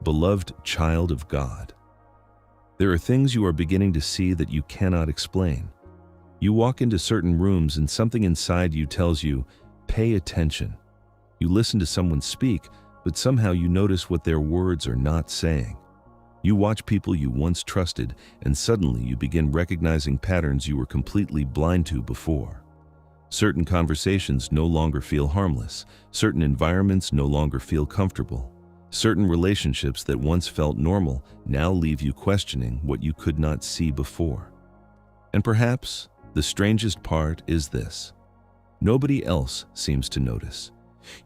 Beloved child of God, there are things you are beginning to see that you cannot explain. You walk into certain rooms and something inside you tells you, pay attention. You listen to someone speak, but somehow you notice what their words are not saying. You watch people you once trusted, and suddenly you begin recognizing patterns you were completely blind to before. Certain conversations no longer feel harmless. Certain environments no longer feel comfortable. Certain relationships that once felt normal now leave you questioning what you could not see before. And perhaps the strangest part is this: nobody else seems to notice.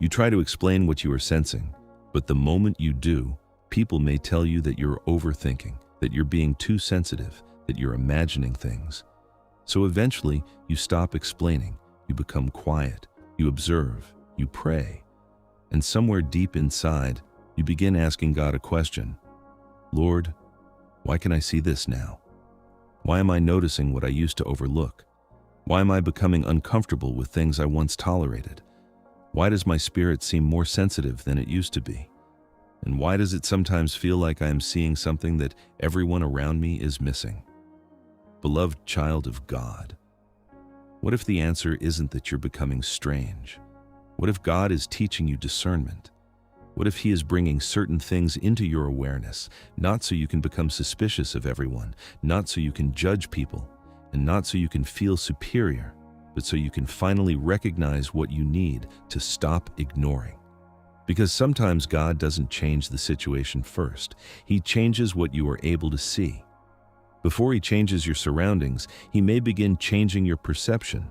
You try to explain what you are sensing, but the moment you do, people may tell you that you're overthinking, that you're being too sensitive, that you're imagining things. So eventually, you stop explaining, you become quiet, you observe, you pray, and somewhere deep inside, you begin asking God a question. Lord, why can I see this now? Why am I noticing what I used to overlook? Why am I becoming uncomfortable with things I once tolerated? Why does my spirit seem more sensitive than it used to be? And why does it sometimes feel like I am seeing something that everyone around me is missing? Beloved child of God, what if the answer isn't that you're becoming strange? What if God is teaching you discernment? What if He is bringing certain things into your awareness, not so you can become suspicious of everyone, not so you can judge people, and not so you can feel superior, but so you can finally recognize what you need to stop ignoring? Because sometimes God doesn't change the situation first. He changes what you are able to see. Before He changes your surroundings, He may begin changing your perception.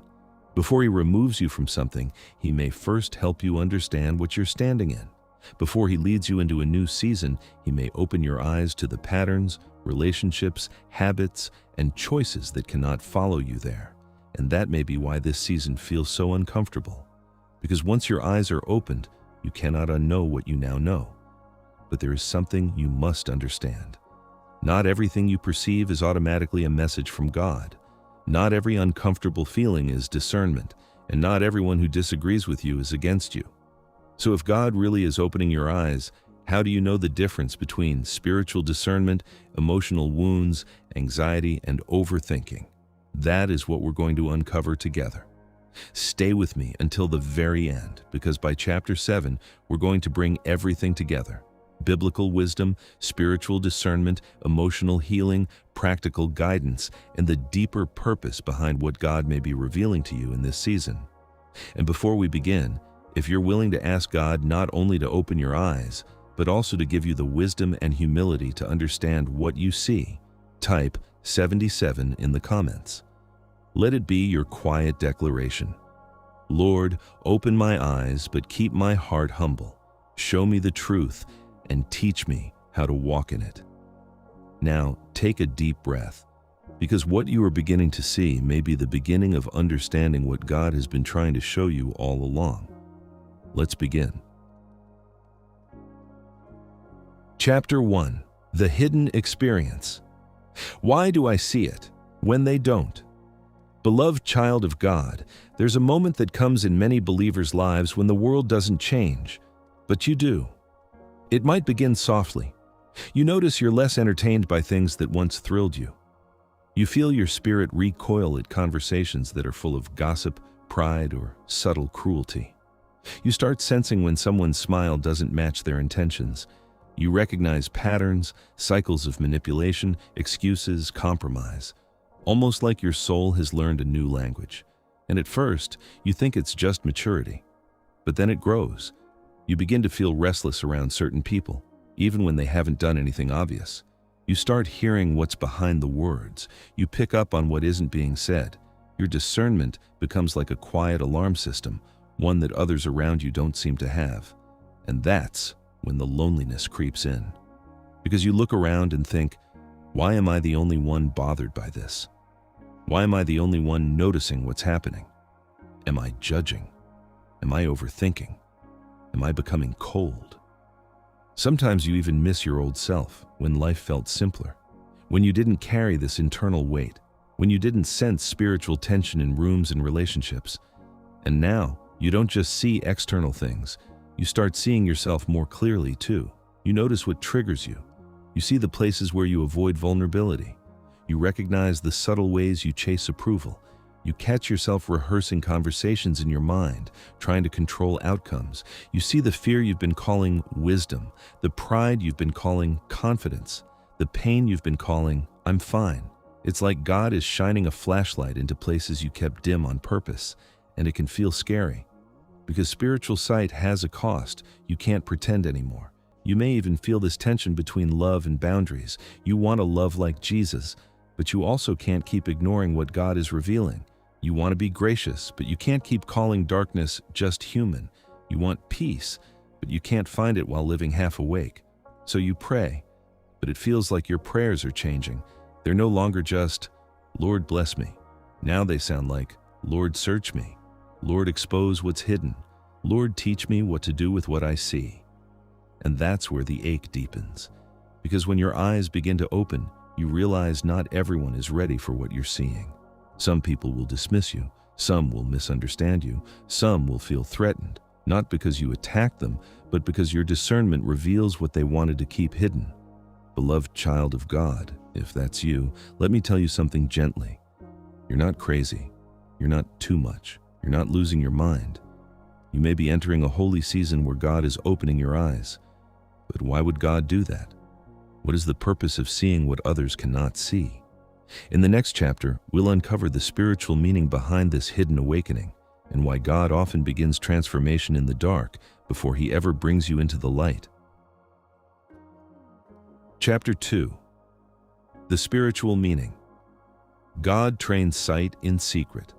Before He removes you from something, He may first help you understand what you're standing in. Before He leads you into a new season, He may open your eyes to the patterns, relationships, habits, and choices that cannot follow you there. And that may be why this season feels so uncomfortable. Because once your eyes are opened, you cannot unknow what you now know. But there is something you must understand. Not everything you perceive is automatically a message from God. Not every uncomfortable feeling is discernment, and not everyone who disagrees with you is against you. So if God really is opening your eyes, how do you know the difference between spiritual discernment, emotional wounds, anxiety, and overthinking? That is what we're going to uncover together. Stay with me until the very end, because by chapter 7, we're going to bring everything together. Biblical wisdom, spiritual discernment, emotional healing, practical guidance, and the deeper purpose behind what God may be revealing to you in this season. And before we begin, if you're willing to ask God not only to open your eyes, but also to give you the wisdom and humility to understand what you see, type 77 in the comments. Let it be your quiet declaration. Lord, open my eyes, but keep my heart humble. Show me the truth and teach me how to walk in it. Now, take a deep breath, because what you are beginning to see may be the beginning of understanding what God has been trying to show you all along. Let's begin. Chapter 1: The Hidden Experience. Why do I see it when they don't? Beloved child of God, there's a moment that comes in many believers' lives when the world doesn't change, but you do. It might begin softly. You notice you're less entertained by things that once thrilled you. You feel your spirit recoil at conversations that are full of gossip, pride, or subtle cruelty. You start sensing when someone's smile doesn't match their intentions. You recognize patterns, cycles of manipulation, excuses, compromise. Almost like your soul has learned a new language. And at first, you think it's just maturity. But then it grows. You begin to feel restless around certain people, even when they haven't done anything obvious. You start hearing what's behind the words. You pick up on what isn't being said. Your discernment becomes like a quiet alarm system, one that others around you don't seem to have. And that's when the loneliness creeps in. Because you look around and think, why am I the only one bothered by this? Why am I the only one noticing what's happening? Am I judging? Am I overthinking? Am I becoming cold? Sometimes you even miss your old self, when life felt simpler, when you didn't carry this internal weight, when you didn't sense spiritual tension in rooms and relationships. And now, you don't just see external things, you start seeing yourself more clearly too. You notice what triggers you. You see the places where you avoid vulnerability. You recognize the subtle ways you chase approval. You catch yourself rehearsing conversations in your mind, trying to control outcomes. You see the fear you've been calling wisdom, the pride you've been calling confidence, the pain you've been calling I'm fine. It's like God is shining a flashlight into places you kept dim on purpose, and it can feel scary. Because spiritual sight has a cost. You can't pretend anymore. You may even feel this tension between love and boundaries. You want to love like Jesus, but you also can't keep ignoring what God is revealing. You want to be gracious, but you can't keep calling darkness just human. You want peace, but you can't find it while living half awake. So you pray, but it feels like your prayers are changing. They're no longer just, Lord bless me. Now they sound like, Lord search me. Lord expose what's hidden. Lord teach me what to do with what I see. And that's where the ache deepens. Because when your eyes begin to open, you realize not everyone is ready for what you're seeing. Some people will dismiss you. Some will misunderstand you. Some will feel threatened, not because you attacked them, but because your discernment reveals what they wanted to keep hidden. Beloved child of God, if that's you, let me tell you something gently. You're not crazy. You're not too much. You're not losing your mind. You may be entering a holy season where God is opening your eyes. But why would God do that? What is the purpose of seeing what others cannot see? In the next chapter, we'll uncover the spiritual meaning behind this hidden awakening and why God often begins transformation in the dark before he ever brings you into the light. Chapter 2. The Spiritual Meaning. God trains sight in secret.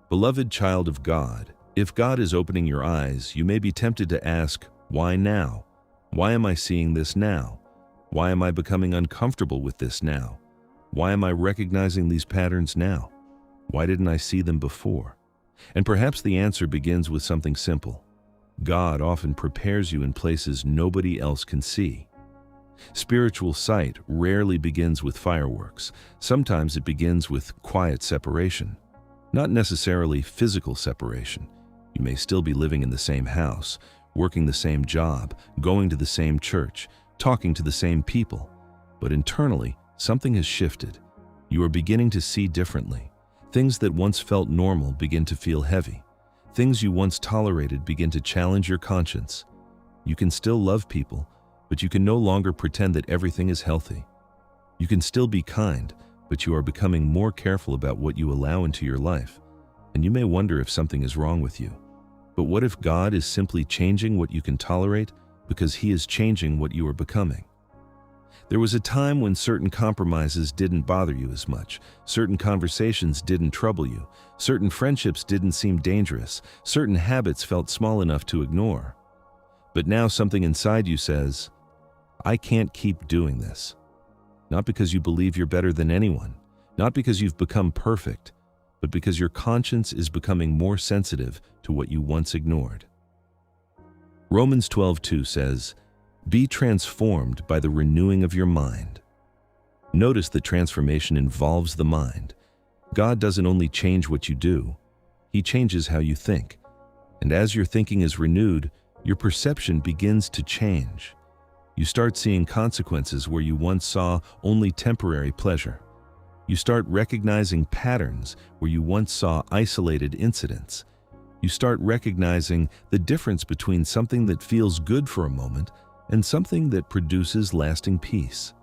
Beloved child of God, if God is opening your eyes, you may be tempted to ask, why now? Why am I seeing this now? Why am I becoming uncomfortable with this now? Why am I recognizing these patterns now? Why didn't I see them before? And perhaps the answer begins with something simple. God often prepares you in places nobody else can see. Spiritual sight rarely begins with fireworks. Sometimes it begins with quiet separation. Not necessarily physical separation. You may still be living in the same house, working the same job, going to the same church, talking to the same people. But internally, something has shifted. You are beginning to see differently. Things that once felt normal begin to feel heavy. Things you once tolerated begin to challenge your conscience. You can still love people, but you can no longer pretend that everything is healthy. You can still be kind, but you are becoming more careful about what you allow into your life. And you may wonder if something is wrong with you. But what if God is simply changing what you can tolerate because he is changing what you are becoming? There was a time when certain compromises didn't bother you as much, certain conversations didn't trouble you, certain friendships didn't seem dangerous, certain habits felt small enough to ignore. But now something inside you says, I can't keep doing this. Not because you believe you're better than anyone, not because you've become perfect, but because your conscience is becoming more sensitive to what you once ignored. Romans 12:2 says, be transformed by the renewing of your mind. Notice that transformation involves the mind. God doesn't only change what you do, he changes how you think. And as your thinking is renewed, your perception begins to change. You start seeing consequences where you once saw only temporary pleasure. You start recognizing patterns where you once saw isolated incidents. You start recognizing the difference between something that feels good for a moment and something that produces lasting peace.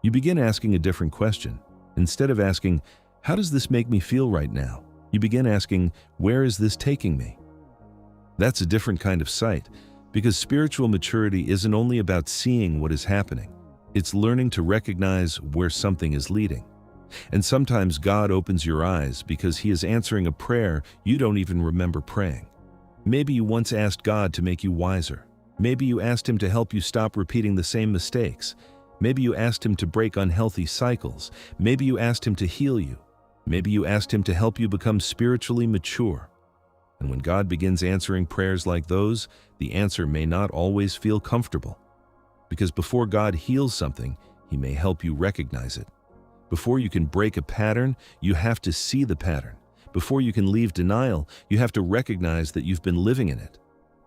You begin asking a different question. Instead of asking, how does this make me feel right now? You begin asking, where is this taking me? That's a different kind of sight, because spiritual maturity isn't only about seeing what is happening. It's learning to recognize where something is leading. And sometimes God opens your eyes because he is answering a prayer you don't even remember praying. Maybe you once asked God to make you wiser. Maybe you asked him to help you stop repeating the same mistakes. Maybe you asked him to break unhealthy cycles. Maybe you asked him to heal you. Maybe you asked him to help you become spiritually mature. And when God begins answering prayers like those, the answer may not always feel comfortable. Because before God heals something, he may help you recognize it. Before you can break a pattern, you have to see the pattern. Before you can leave denial, you have to recognize that you've been living in it.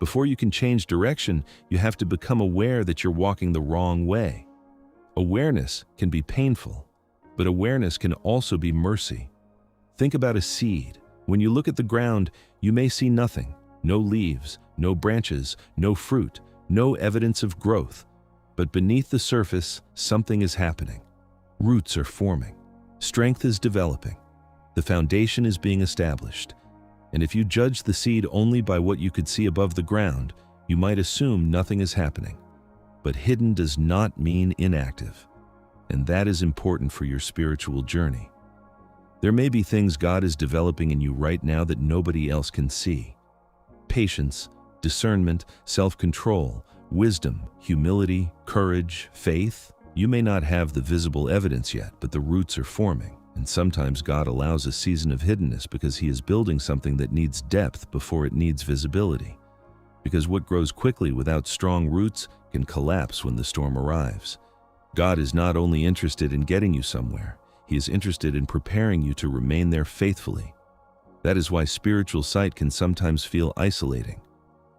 Before you can change direction, you have to become aware that you're walking the wrong way. Awareness can be painful, but awareness can also be mercy. Think about a seed. When you look at the ground, you may see nothing, no leaves, no branches, no fruit, no evidence of growth. But beneath the surface, something is happening. Roots are forming. Strength is developing. The foundation is being established. And if you judge the seed only by what you could see above the ground, you might assume nothing is happening. But hidden does not mean inactive. And that is important for your spiritual journey. There may be things God is developing in you right now that nobody else can see. Patience, discernment, self-control, wisdom, humility, courage, faith. You may not have the visible evidence yet, but the roots are forming. And sometimes God allows a season of hiddenness because He is building something that needs depth before it needs visibility. Because what grows quickly without strong roots can collapse when the storm arrives. God is not only interested in getting you somewhere, He is interested in preparing you to remain there faithfully. That is why spiritual sight can sometimes feel isolating.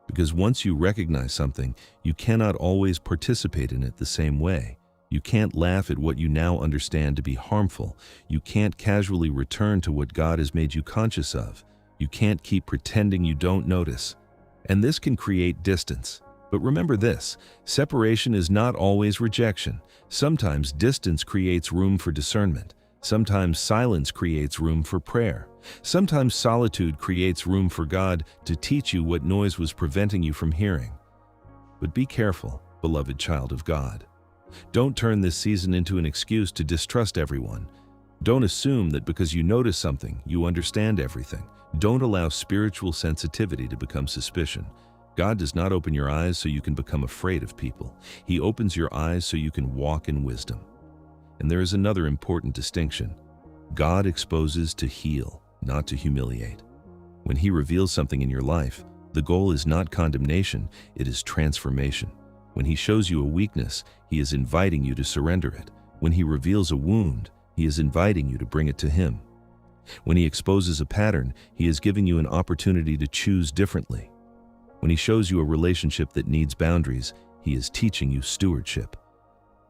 Because once you recognize something, you cannot always participate in it the same way. You can't laugh at what you now understand to be harmful. You can't casually return to what God has made you conscious of. You can't keep pretending you don't notice. And this can create distance. But remember this, separation is not always rejection. Sometimes distance creates room for discernment. Sometimes silence creates room for prayer. Sometimes solitude creates room for God to teach you what noise was preventing you from hearing. But be careful, beloved child of God. Don't turn this season into an excuse to distrust everyone. Don't assume that because you notice something, you understand everything. Don't allow spiritual sensitivity to become suspicion. God does not open your eyes so you can become afraid of people. He opens your eyes so you can walk in wisdom. And there is another important distinction. God exposes to heal, not to humiliate. When He reveals something in your life, the goal is not condemnation, it is transformation. When He shows you a weakness, He is inviting you to surrender it. When He reveals a wound, He is inviting you to bring it to Him. When He exposes a pattern, He is giving you an opportunity to choose differently. When He shows you a relationship that needs boundaries, He is teaching you stewardship.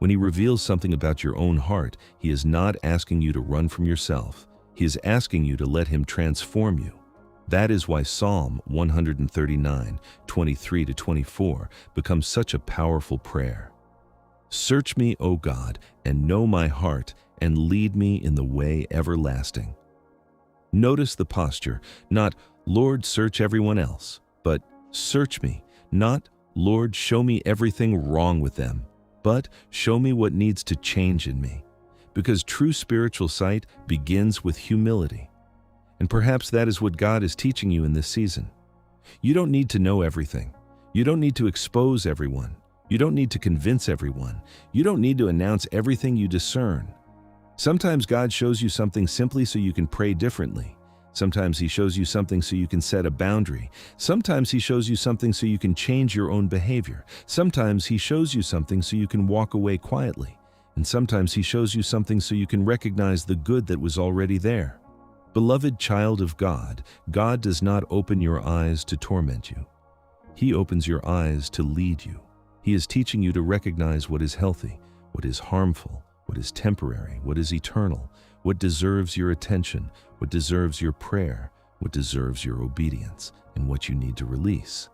When He reveals something about your own heart, He is not asking you to run from yourself. He is asking you to let Him transform you. That is why Psalm 139, 23-24 becomes such a powerful prayer. Search me, O God, and know my heart, and lead me in the way everlasting. Notice the posture, not, Lord, search everyone else, but search me, not, Lord, show me everything wrong with them, but show me what needs to change in me. Because true spiritual sight begins with humility. And perhaps that is what God is teaching you in this season. You don't need to know everything. You don't need to expose everyone. You don't need to convince everyone. You don't need to announce everything you discern. Sometimes God shows you something simply so you can pray differently. Sometimes He shows you something so you can set a boundary. Sometimes He shows you something so you can change your own behavior. Sometimes He shows you something so you can walk away quietly. And sometimes He shows you something so you can recognize the good that was already there. Beloved child of God, God does not open your eyes to torment you. He opens your eyes to lead you. He is teaching you to recognize what is healthy, what is harmful, what is temporary, what is eternal, what deserves your attention, what deserves your prayer, what deserves your obedience, and what you need to release.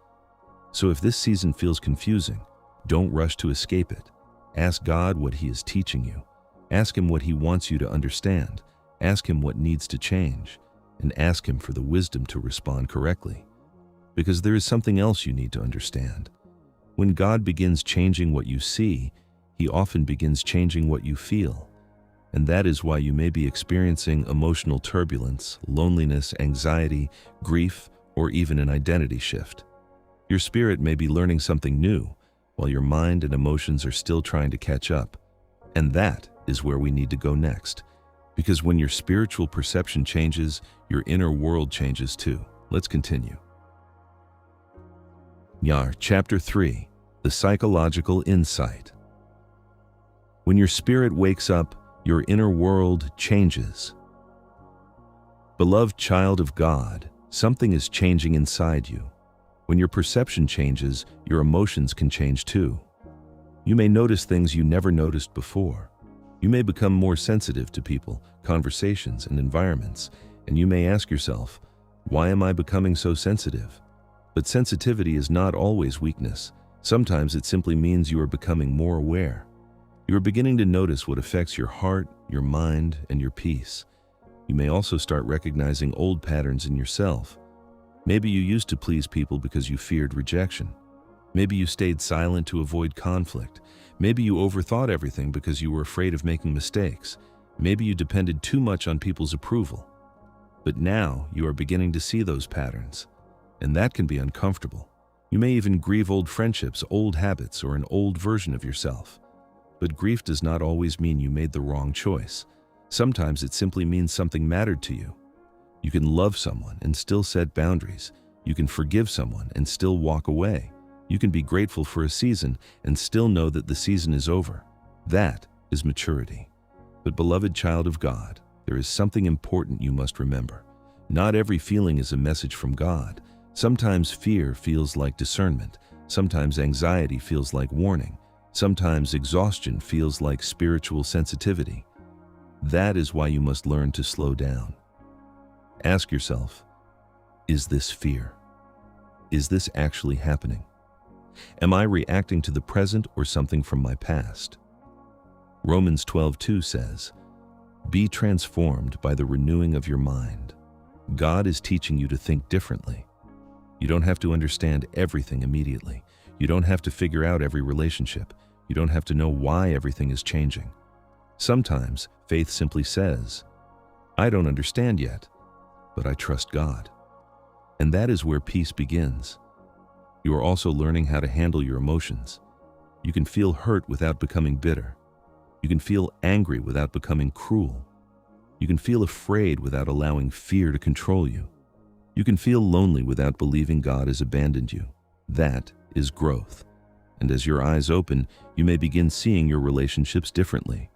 So if this season feels confusing, don't rush to escape it. Ask God what He is teaching you. Ask Him what He wants you to understand. Ask Him what needs to change, and ask Him for the wisdom to respond correctly. Because there is something else you need to understand. When God begins changing what you see, He often begins changing what you feel. And that is why you may be experiencing emotional turbulence, loneliness, anxiety, grief, or even an identity shift. Your spirit may be learning something new, while your mind and emotions are still trying to catch up. And that is where we need to go next. Because when your spiritual perception changes, your inner world changes too. Let's continue. Chapter 3, The Psychological Insight. When your spirit wakes up, your inner world changes. Beloved child of God, something is changing inside you. When your perception changes, your emotions can change too. You may notice things you never noticed before. You may become more sensitive to people, conversations, and environments, and you may ask yourself, why am I becoming so sensitive? But sensitivity is not always weakness. Sometimes it simply means you are becoming more aware. You are beginning to notice what affects your heart, your mind, and your peace. You may also start recognizing old patterns in yourself. Maybe you used to please people because you feared rejection. Maybe you stayed silent to avoid conflict. Maybe you overthought everything because you were afraid of making mistakes. Maybe you depended too much on people's approval. But now you are beginning to see those patterns, and that can be uncomfortable. You may even grieve old friendships, old habits, or an old version of yourself. But grief does not always mean you made the wrong choice. Sometimes it simply means something mattered to you. You can love someone and still set boundaries. You can forgive someone and still walk away. You can be grateful for a season and still know that the season is over. That is maturity. But beloved child of God, there is something important you must remember. Not every feeling is a message from God. Sometimes fear feels like discernment. Sometimes anxiety feels like warning. Sometimes exhaustion feels like spiritual sensitivity. That is why you must learn to slow down. Ask yourself, is this fear? Is this actually happening? Am I reacting to the present or something from my past? Romans 12:2 says, "Be transformed by the renewing of your mind." God is teaching you to think differently. You don't have to understand everything immediately. You don't have to figure out every relationship. You don't have to know why everything is changing. Sometimes faith simply says, I don't understand yet, but I trust God. And that is where peace begins. You are also learning how to handle your emotions. You can feel hurt without becoming bitter. You can feel angry without becoming cruel. You can feel afraid without allowing fear to control you. You can feel lonely without believing God has abandoned you. That is growth. And as your eyes open, you may begin seeing your relationships differently.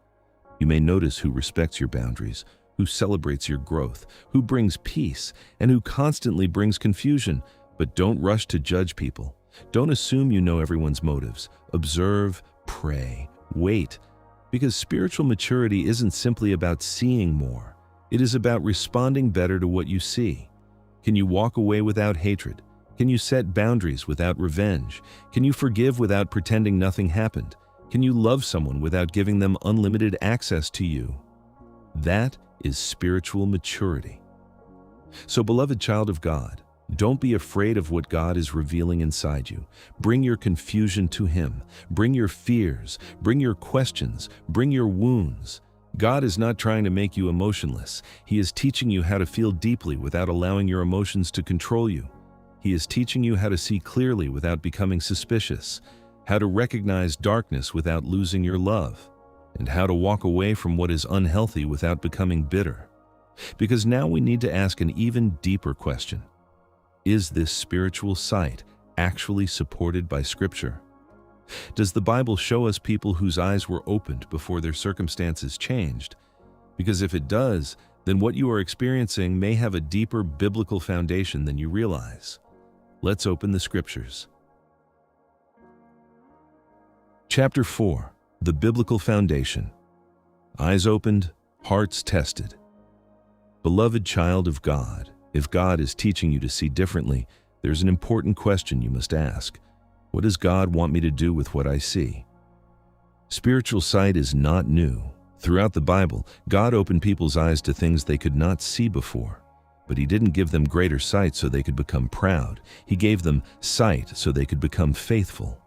You may notice who respects your boundaries, who celebrates your growth, who brings peace, and who constantly brings confusion. But don't rush to judge people. Don't assume you know everyone's motives. Observe, pray, wait. Because spiritual maturity isn't simply about seeing more. It is about responding better to what you see. Can you walk away without hatred? Can you set boundaries without revenge? Can you forgive without pretending nothing happened? Can you love someone without giving them unlimited access to you? That is spiritual maturity. So, beloved child of God, don't be afraid of what God is revealing inside you. Bring your confusion to Him. Bring your fears. Bring your questions. Bring your wounds. God is not trying to make you emotionless. He is teaching you how to feel deeply without allowing your emotions to control you. He is teaching you how to see clearly without becoming suspicious, how to recognize darkness without losing your love, and how to walk away from what is unhealthy without becoming bitter. Because now we need to ask an even deeper question. Is this spiritual sight actually supported by Scripture? Does the Bible show us people whose eyes were opened before their circumstances changed? Because if it does, then what you are experiencing may have a deeper biblical foundation than you realize. Let's open the Scriptures. Chapter 4. The Biblical Foundation. Eyes opened, hearts tested. Beloved child of God, if God is teaching you to see differently, there's an important question you must ask. What does God want me to do with what I see? Spiritual sight is not new. Throughout the Bible, God opened people's eyes to things they could not see before. But He didn't give them greater sight so they could become proud. He gave them sight so they could become faithful.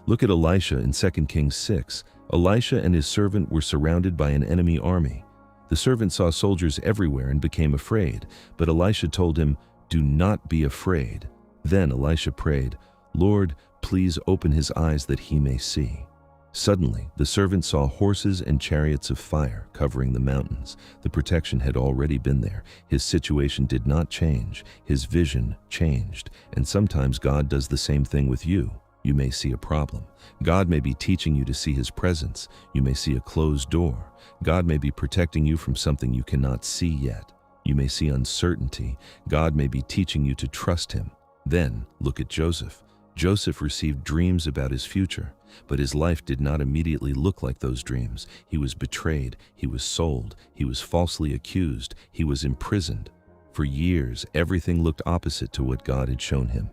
Look at Elisha in 2 Kings 6. Elisha and his servant were surrounded by an enemy army. The servant saw soldiers everywhere and became afraid, but Elisha told him, "Do not be afraid." Then Elisha prayed, "Lord, please open his eyes that he may see." Suddenly, the servant saw horses and chariots of fire covering the mountains. The protection had already been there. His situation did not change. His vision changed. And sometimes God does the same thing with you. You may see a problem. God may be teaching you to see His presence. You may see a closed door. God may be protecting you from something you cannot see yet. You may see uncertainty. God may be teaching you to trust Him. Then look at Joseph. Joseph received dreams about his future, but his life did not immediately look like those dreams. He was betrayed, he was sold, he was falsely accused, he was imprisoned. For years, everything looked opposite to what God had shown him.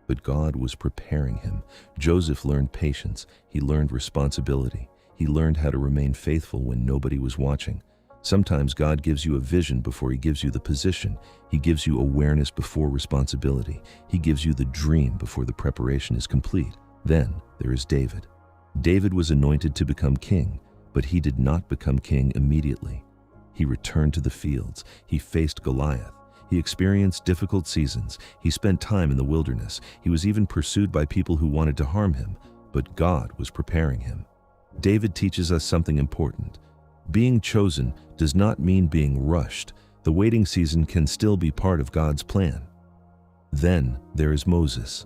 But God was preparing him. Joseph learned patience, he learned responsibility, he learned how to remain faithful when nobody was watching. Sometimes God gives you a vision before he gives you the position. He gives you awareness before responsibility. He gives you the dream before the preparation is complete. Then there is David. David was anointed to become king, but he did not become king immediately. He returned to the fields. He faced Goliath. He experienced difficult seasons. He spent time in the wilderness. He was even pursued by people who wanted to harm him, but God was preparing him. David teaches us something important. Being chosen does not mean being rushed. The waiting season can still be part of God's plan. Then there is Moses.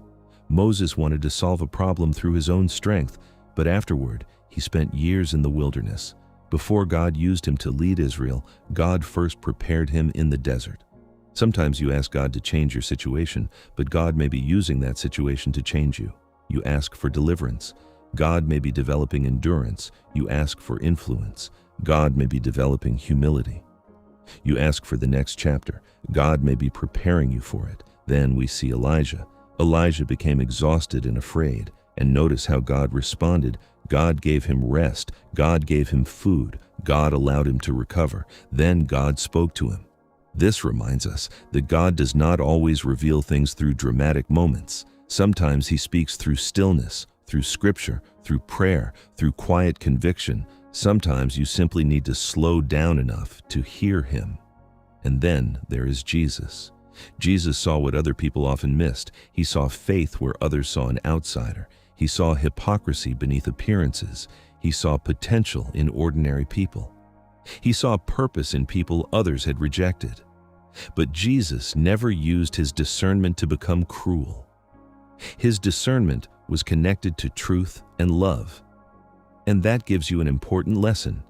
Moses wanted to solve a problem through his own strength, but afterward, he spent years in the wilderness. Before God used him to lead Israel, God first prepared him in the desert. Sometimes you ask God to change your situation, but God may be using that situation to change you. You ask for deliverance. God may be developing endurance. You ask for influence. God may be developing humility. You ask for the next chapter. God may be preparing you for it. Then we see Elijah. Elijah became exhausted and afraid. And notice how God responded. God gave him rest. God gave him food. God allowed him to recover. Then God spoke to him. This reminds us that God does not always reveal things through dramatic moments. Sometimes he speaks through stillness, through scripture, through prayer, through quiet conviction. Sometimes you simply need to slow down enough to hear him. And then there is Jesus. Jesus saw what other people often missed. He saw faith where others saw an outsider. He saw hypocrisy beneath appearances. He saw potential in ordinary people. He saw purpose in people others had rejected. But Jesus never used his discernment to become cruel. His discernment was connected to truth and love. And that gives you an important lesson.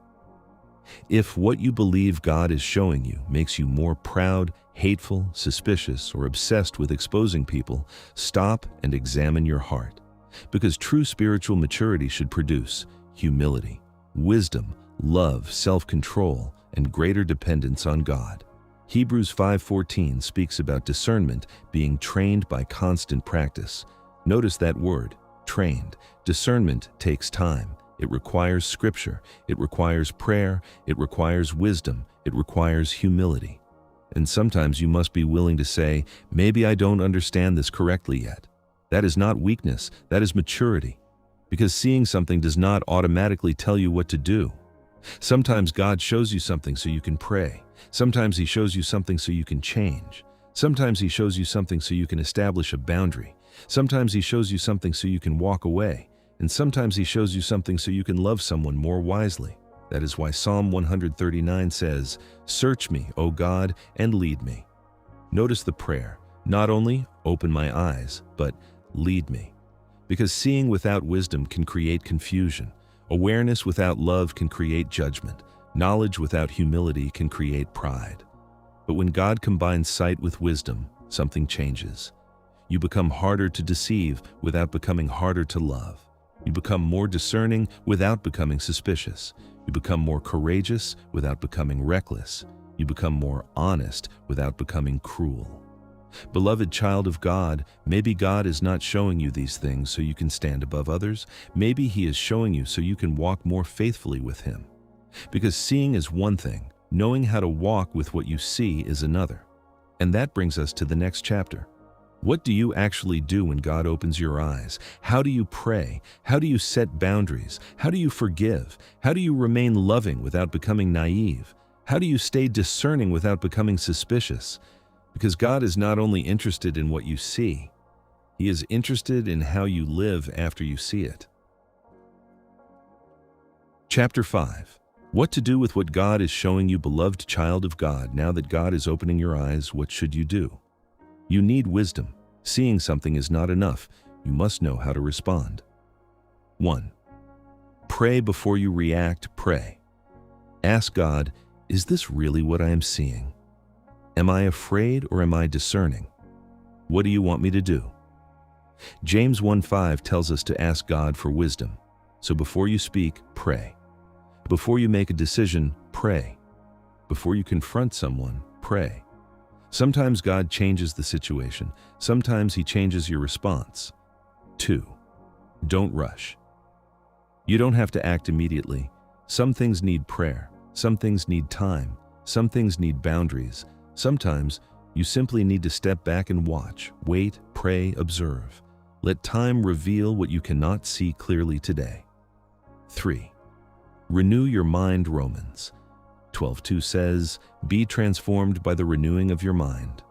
If what you believe God is showing you makes you more proud, hateful, suspicious, or obsessed with exposing people, stop and examine your heart. Because true spiritual maturity should produce humility, wisdom, love, self-control, and greater dependence on God. Hebrews 5:14 speaks about discernment being trained by constant practice. Notice that word, trained. Discernment takes time. It requires scripture. It requires prayer. It requires wisdom. It requires humility. And sometimes you must be willing to say, maybe I don't understand this correctly yet. That is not weakness. That is maturity. Because seeing something does not automatically tell you what to do. Sometimes God shows you something so you can pray. Sometimes he shows you something so you can change. Sometimes he shows you something so you can establish a boundary. Sometimes he shows you something so you can walk away. And sometimes he shows you something so you can love someone more wisely. That is why Psalm 139 says, "Search me, O God, and lead me." Notice the prayer. Not only open my eyes, but lead me. Because seeing without wisdom can create confusion. Awareness without love can create judgment. Knowledge without humility can create pride. But when God combines sight with wisdom, something changes. You become harder to deceive without becoming harder to love. You become more discerning without becoming suspicious. You become more courageous without becoming reckless. You become more honest without becoming cruel. Beloved child of God, maybe God is not showing you these things so you can stand above others. Maybe he is showing you so you can walk more faithfully with him. Because seeing is one thing, knowing how to walk with what you see is another. And that brings us to the next chapter. What do you actually do when God opens your eyes? How do you pray? How do you set boundaries? How do you forgive? How do you remain loving without becoming naive? How do you stay discerning without becoming suspicious? Because God is not only interested in what you see, he is interested in how you live after you see it. Chapter 5. What to do with what God is showing you, beloved child of God. Now that God is opening your eyes, what should you do? You need wisdom. Seeing something is not enough. You must know how to respond. 1. Pray before you react. Pray. Ask God, is this really what I am seeing? Am I afraid or am I discerning? What do you want me to do? James 1:5 tells us to ask God for wisdom. So before you speak, pray. Before you make a decision, pray. Before you confront someone, pray. Sometimes God changes the situation. Sometimes He changes your response. 2. Don't rush. You don't have to act immediately. Some things need prayer. Some things need time. Some things need boundaries. Sometimes you simply need to step back and watch, wait, pray, observe. Let time reveal what you cannot see clearly today. 3. Renew your mind. Romans 12:2 says, "Be transformed by the renewing of your mind."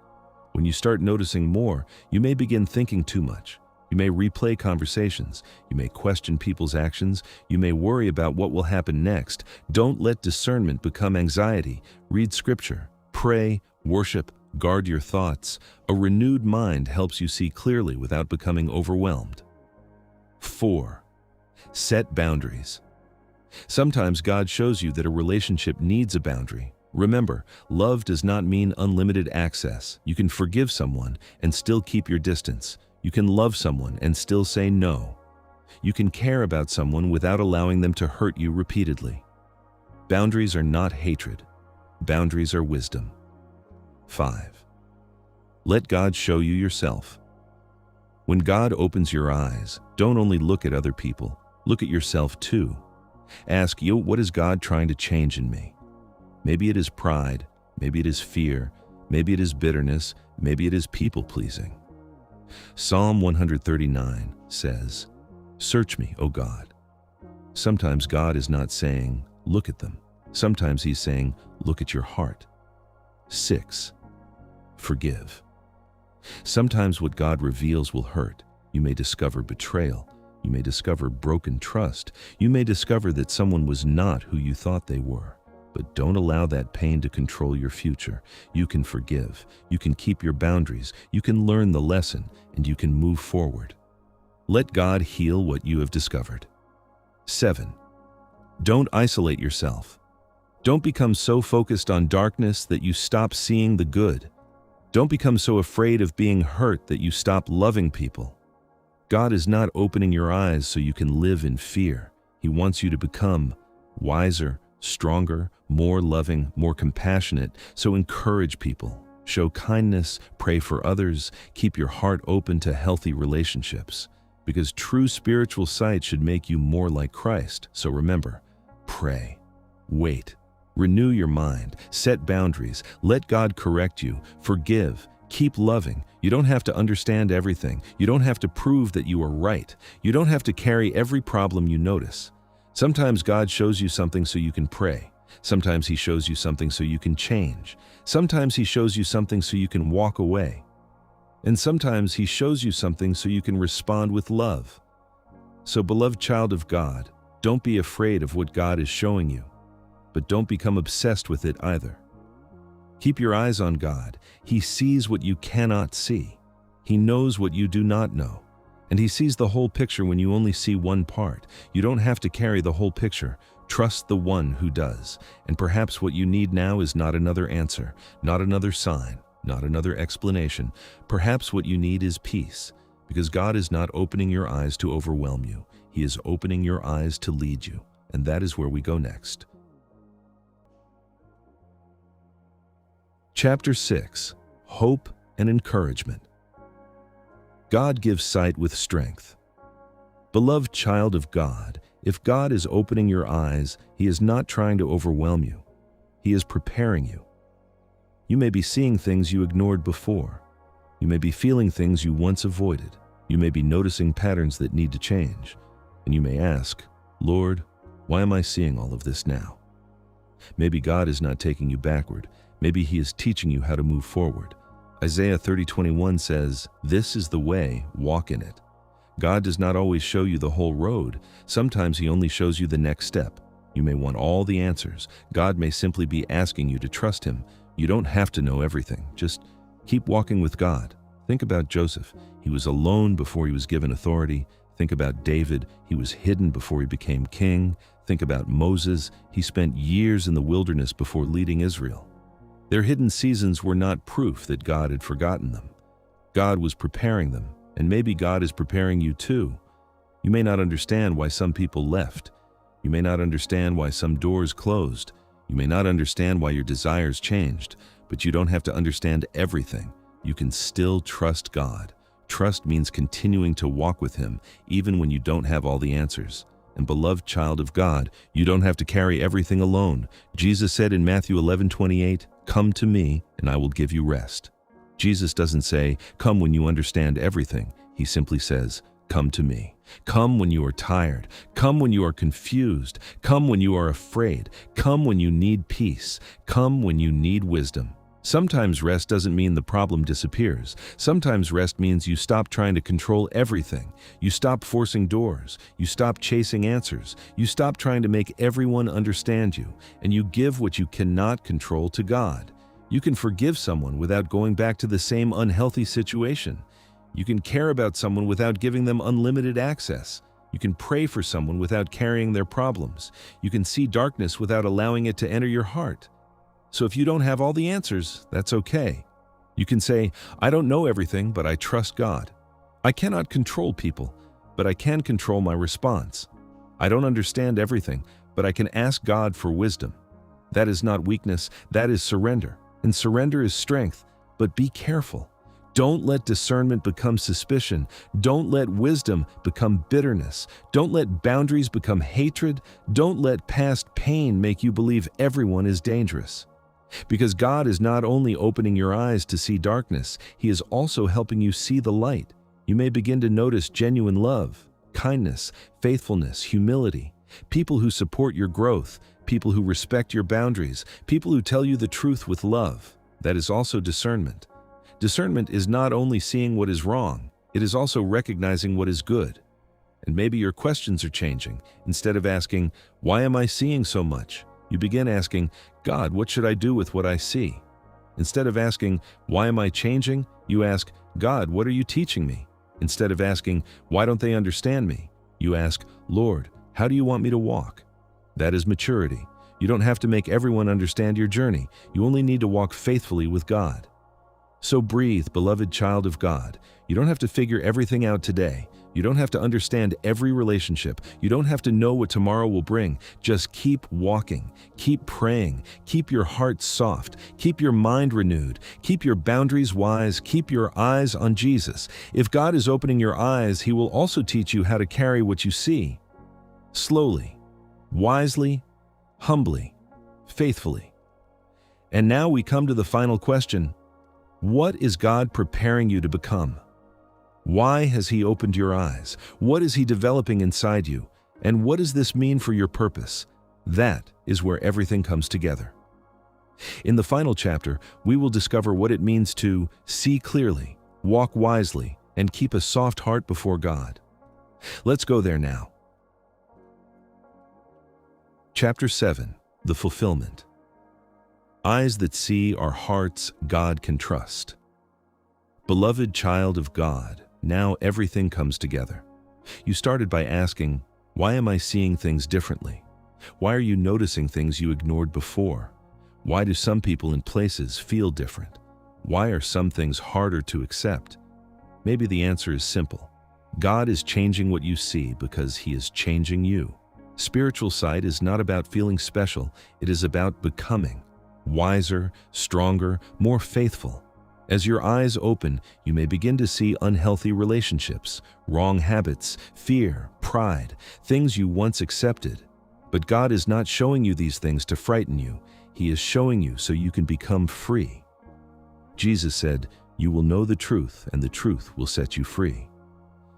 When you start noticing more, you may begin thinking too much. You may replay conversations. You may question people's actions. You may worry about what will happen next. Don't let discernment become anxiety. Read scripture, pray, worship, guard your thoughts. A renewed mind helps you see clearly without becoming overwhelmed. 4. Set boundaries. Sometimes God shows you that a relationship needs a boundary. Remember, love does not mean unlimited access. You can forgive someone and still keep your distance. You can love someone and still say no. You can care about someone without allowing them to hurt you repeatedly. Boundaries are not hatred. Boundaries are wisdom. 5. Let God show you yourself. When God opens your eyes, don't only look at other people, look at yourself too. Ask, what is God trying to change in me? Maybe it is pride, maybe it is fear, maybe it is bitterness, maybe it is people-pleasing. Psalm 139 says, "Search me, O God." Sometimes God is not saying, look at them. Sometimes He's saying, look at your heart. 6. Forgive. Sometimes what God reveals will hurt. You may discover betrayal. You may discover broken trust. You may discover that someone was not who you thought they were. But don't allow that pain to control your future. You can forgive. You can keep your boundaries. You can learn the lesson, and you can move forward. Let God heal what you have discovered. 7. Don't isolate yourself. Don't become so focused on darkness that you stop seeing the good. Don't become so afraid of being hurt that you stop loving people. God is not opening your eyes so you can live in fear. He wants you to become wiser, stronger, more loving, more compassionate. So encourage people, show kindness, pray for others, keep your heart open to healthy relationships. Because true spiritual sight should make you more like Christ. So remember, pray, wait, renew your mind, set boundaries, let God correct you, forgive, keep loving. You don't have to understand everything. You don't have to prove that you are right. You don't have to carry every problem you notice. Sometimes God shows you something so you can pray. Sometimes He shows you something so you can change. Sometimes He shows you something so you can walk away. And sometimes He shows you something so you can respond with love. So, beloved child of God, don't be afraid of what God is showing you, but don't become obsessed with it either. Keep your eyes on God. He sees what you cannot see. He knows what you do not know. And He sees the whole picture when you only see one part. You don't have to carry the whole picture. Trust the one who does. And perhaps what you need now is not another answer, not another sign, not another explanation. Perhaps what you need is peace, because God is not opening your eyes to overwhelm you. He is opening your eyes to lead you. And that is where we go next. Chapter 6. Hope and Encouragement. God gives sight with strength. Beloved child of God, if God is opening your eyes, He is not trying to overwhelm you. He is preparing you. You may be seeing things you ignored before. You may be feeling things you once avoided. You may be noticing patterns that need to change. And you may ask, Lord, why am I seeing all of this now? Maybe God is not taking you backward. Maybe He is teaching you how to move forward. Isaiah 30:21 says, "This is the way, walk in it." God does not always show you the whole road. Sometimes He only shows you the next step. You may want all the answers. God may simply be asking you to trust Him. You don't have to know everything. Just keep walking with God. Think about Joseph. He was alone before he was given authority. Think about David. He was hidden before he became king. Think about Moses. He spent years in the wilderness before leading Israel. Their hidden seasons were not proof that God had forgotten them. God was preparing them, and maybe God is preparing you too. You may not understand why some people left. You may not understand why some doors closed. You may not understand why your desires changed, but you don't have to understand everything. You can still trust God. Trust means continuing to walk with Him, even when you don't have all the answers. And beloved child of God, you don't have to carry everything alone. Jesus said in Matthew 11:28, "Come to me, and I will give you rest." Jesus doesn't say, "Come when you understand everything." He simply says, "Come to me." Come when you are tired. Come when you are confused. Come when you are afraid. Come when you need peace. Come when you need wisdom. Sometimes rest doesn't mean the problem disappears. Sometimes rest means you stop trying to control everything. You stop forcing doors. You stop chasing answers. You stop trying to make everyone understand you. And you give what you cannot control to God. You can forgive someone without going back to the same unhealthy situation. You can care about someone without giving them unlimited access. You can pray for someone without carrying their problems. You can see darkness without allowing it to enter your heart. So if you don't have all the answers, that's okay. You can say, "I don't know everything, but I trust God. I cannot control people, but I can control my response. I don't understand everything, but I can ask God for wisdom." That is not weakness, that is surrender. And surrender is strength, but be careful. Don't let discernment become suspicion. Don't let wisdom become bitterness. Don't let boundaries become hatred. Don't let past pain make you believe everyone is dangerous. Because God is not only opening your eyes to see darkness, He is also helping you see the light. You may begin to notice genuine love, kindness, faithfulness, humility, people who support your growth, people who respect your boundaries, people who tell you the truth with love. That is also discernment. Discernment is not only seeing what is wrong, it is also recognizing what is good. And maybe your questions are changing. Instead of asking, "Why am I seeing so much?" you begin asking, "God, what should I do with what I see?" Instead of asking, "Why am I changing?" you ask, "God, what are you teaching me?" Instead of asking, "Why don't they understand me?" you ask, "Lord, how do you want me to walk?" That is maturity. You don't have to make everyone understand your journey. You only need to walk faithfully with God. So breathe, beloved child of God. You don't have to figure everything out today. You don't have to understand every relationship. You don't have to know what tomorrow will bring. Just keep walking. Keep praying. Keep your heart soft. Keep your mind renewed. Keep your boundaries wise. Keep your eyes on Jesus. If God is opening your eyes, He will also teach you how to carry what you see. Slowly, wisely, humbly, faithfully. And now we come to the final question. What is God preparing you to become? Why has He opened your eyes? What is He developing inside you? And what does this mean for your purpose? That is where everything comes together. In the final chapter, we will discover what it means to see clearly, walk wisely, and keep a soft heart before God. Let's go there now. Chapter 7, The Fulfillment. Eyes that see are hearts God can trust. Beloved child of God, now everything comes together. You started by asking, "Why am I seeing things differently? Why are you noticing things you ignored before? Why do some people and places feel different? Why are some things harder to accept?" Maybe the answer is simple. God is changing what you see because He is changing you. Spiritual sight is not about feeling special, it is about becoming wiser, stronger, more faithful. As your eyes open, you may begin to see unhealthy relationships, wrong habits, fear, pride, things you once accepted. But God is not showing you these things to frighten you. He is showing you so you can become free. Jesus said, "You will know the truth, and the truth will set you free."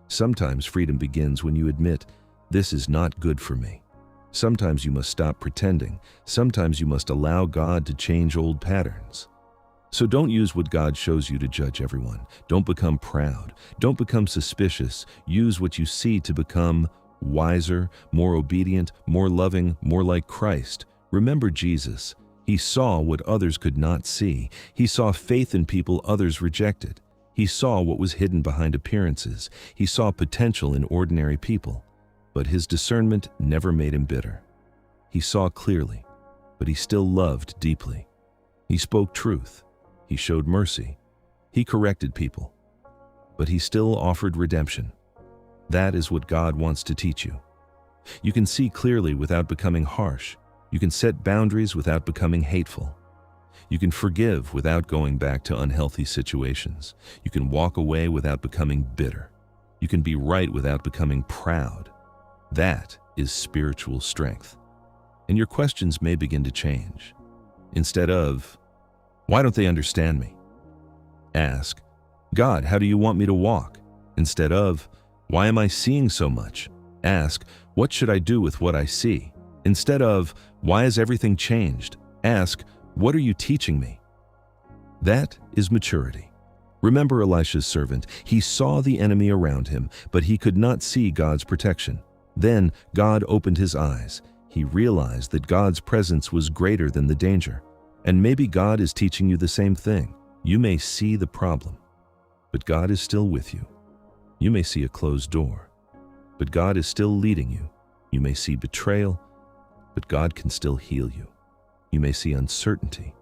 Sometimes freedom begins when you admit, "This is not good for me." Sometimes you must stop pretending. Sometimes you must allow God to change old patterns. So don't use what God shows you to judge everyone. Don't become proud. Don't become suspicious. Use what you see to become wiser, more obedient, more loving, more like Christ. Remember Jesus. He saw what others could not see. He saw faith in people others rejected. He saw what was hidden behind appearances. He saw potential in ordinary people. But His discernment never made Him bitter. He saw clearly, but He still loved deeply. He spoke truth. He showed mercy. He corrected people. but he still offered redemption. That is what God wants to teach you. You can see clearly without becoming harsh. You can set boundaries without becoming hateful. You can forgive without going back to unhealthy situations. You can walk away without becoming bitter. You can be right without becoming proud. That is spiritual strength. And your questions may begin to change. Instead of, "Why don't they understand me?" ask, "God, how do you want me to walk?" Instead of, "Why am I seeing so much?" ask, "What should I do with what I see?" Instead of, "Why has everything changed?" ask, "What are you teaching me?" That is maturity. Remember Elisha's servant. He saw the enemy around him, but he could not see God's protection. Then God opened his eyes. He realized that God's presence was greater than the danger. And maybe God is teaching you the same thing. You may see the problem, but God is still with you. You may see a closed door, but God is still leading you. You may see betrayal, but God can still heal you. You may see uncertainty,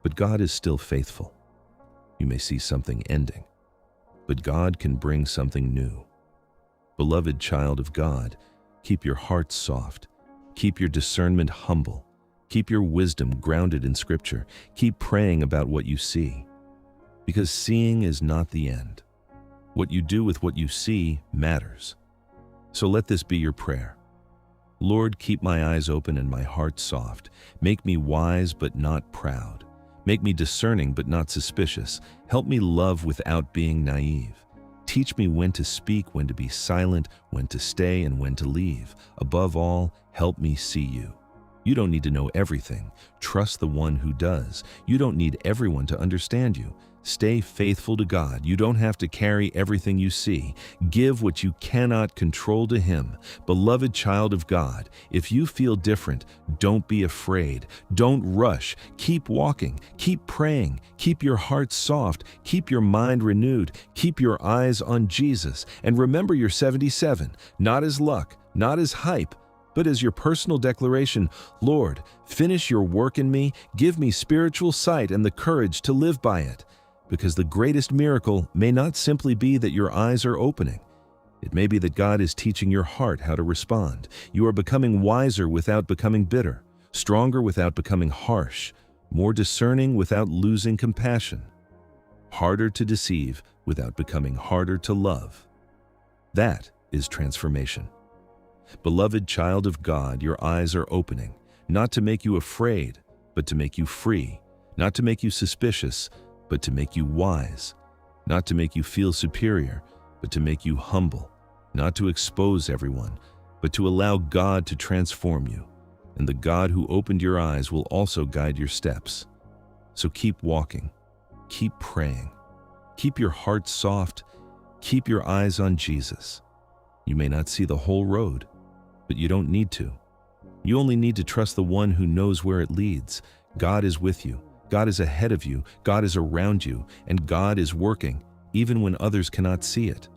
but God is still faithful. You may see something ending, but God can bring something new. Beloved child of God, keep your heart soft. Keep your discernment humble. Keep your wisdom grounded in Scripture. Keep praying about what you see, because seeing is not the end. What you do with what you see matters. So let this be your prayer. Lord, keep my eyes open and my heart soft. Make me wise but not proud. Make me discerning but not suspicious. Help me love without being naive. Teach me when to speak, when to be silent, when to stay, and when to leave. Above all, help me see you. You don't need to know everything. Trust the one who does. You don't need everyone to understand you. Stay faithful to God. You don't have to carry everything you see. Give what you cannot control to Him. Beloved child of God, if you feel different, don't be afraid. Don't rush. Keep walking. Keep praying. Keep your heart soft. Keep your mind renewed. Keep your eyes on Jesus. And remember your 77, not as luck, not as hype, but as your personal declaration. Lord, finish your work in me. Give me spiritual sight and the courage to live by it. Because the greatest miracle may not simply be that your eyes are opening. It may be that God is teaching your heart how to respond. You are becoming wiser without becoming bitter, stronger without becoming harsh, more discerning without losing compassion, harder to deceive without becoming harder to love. That is transformation. Beloved child of God, your eyes are opening, not to make you afraid, but to make you free, not to make you suspicious, but to make you wise, not to make you feel superior, but to make you humble, not to expose everyone, but to allow God to transform you. And the God who opened your eyes will also guide your steps. So keep walking, keep praying, keep your heart soft, keep your eyes on Jesus. You may not see the whole road, but you don't need to. You only need to trust the one who knows where it leads. God is with you. God is ahead of you, God is around you, and God is working, even when others cannot see it.